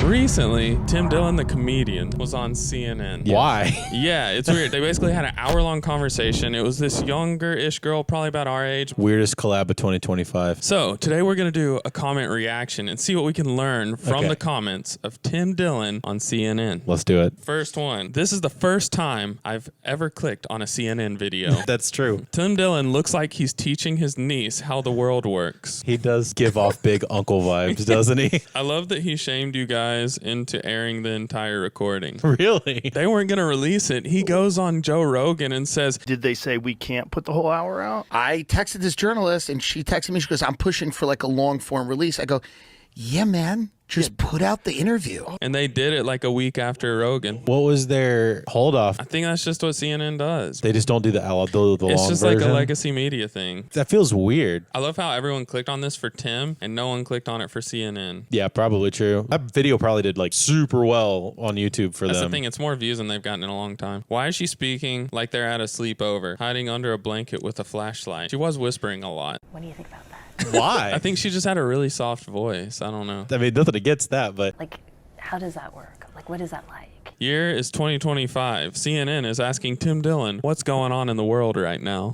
Recently, Tim Dillon, the comedian, was on CNN. Why? Yeah, it's weird. They basically had an hour-long conversation. It was this younger-ish girl, probably about our age. Weirdest collab of 2025. So today we're going to do a comment reaction and see what we can learn from the comments of Tim Dillon on CNN. Let's do it. First one. This is the first time I've ever clicked on a CNN video. That's true. Tim Dillon looks like he's teaching his niece how the world works. He does give off big uncle vibes, doesn't he? I love that he shamed you guys into airing the entire recording. Really? They weren't going to release it. He goes on Joe Rogan and says, did they say we can't put the whole hour out? I texted this journalist and she texted me. She goes, I'm pushing for like a long form release. I go, yeah, man. Just put out the interview. And they did it like a week after Rogan. What was their hold off? I think that's just what CNN does. They just don't do the long version. It's just like a legacy media thing. That feels weird. I love how everyone clicked on this for Tim and no one clicked on it for CNN. Yeah, probably true. That video probably did like super well on YouTube for them. That's the thing. It's more views than they've gotten in a long time. Why is she speaking like they're at a sleepover, hiding under a blanket with a flashlight? She was whispering a lot. What do you think about that? Why? I think she just had a really soft voice. I don't know. I mean, nothing against that, but Like, how does that work? Like, what is that like? Year is 2025. CNN is asking Tim Dillon, what's going on in the world right now?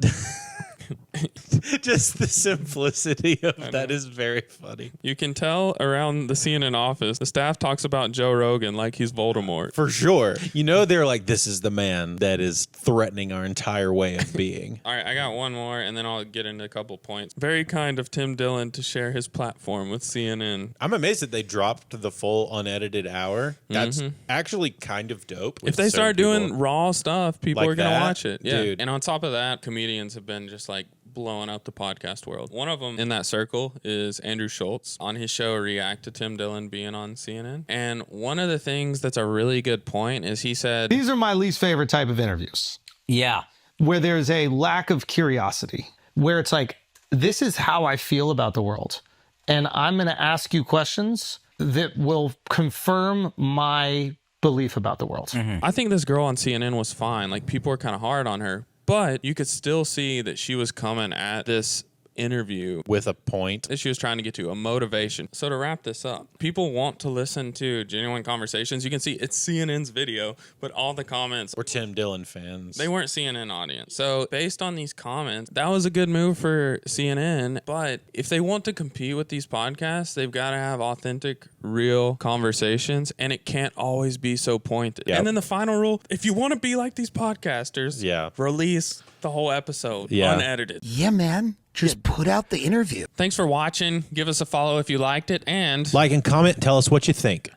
just the simplicity of that is very funny. You can tell around the CNN office, the staff talks about Joe Rogan like he's Voldemort. For sure. You know, they're like, this is the man that is threatening our entire way of being. All right, I got one more, and then I'll get into a couple points. Very kind of Tim Dillon to share his platform with CNN. I'm amazed that they dropped the full unedited hour. That's actually kind of dope. If they start doing raw stuff, people Like are going to that? watch it. Yeah. Dude. And on top of that, comedians have been just like blowing up the podcast world. One of them in that circle is Andrew Schultz on his show React to Tim Dillon being on CNN. And one of the things that's a really good point is he said, these are my least favorite type of interviews. Yeah. Where there's a lack of curiosity, where it's like, this is how I feel about the world. And I'm going to ask you questions that will confirm my belief about the world. I think this girl on CNN was fine. Like, people were kind of hard on her, but you could still see that she was coming at this interview with a point that she was trying to get to, a motivation. So to wrap this up, people want to listen to genuine conversations. You can see it's CNN's video, but all the comments were Tim Dillon fans. They weren't CNN audience. So based on these comments, that was a good move for CNN. But if they want to compete with these podcasts, they've got to have authentic, real conversations, and it can't always be so pointed. Yep. And then the final rule, if you want to be like these podcasters, release the whole episode unedited. Yeah, man. Just put out the interview. Thanks for watching. Give us a follow if you liked it, and like and comment. Tell us what you think.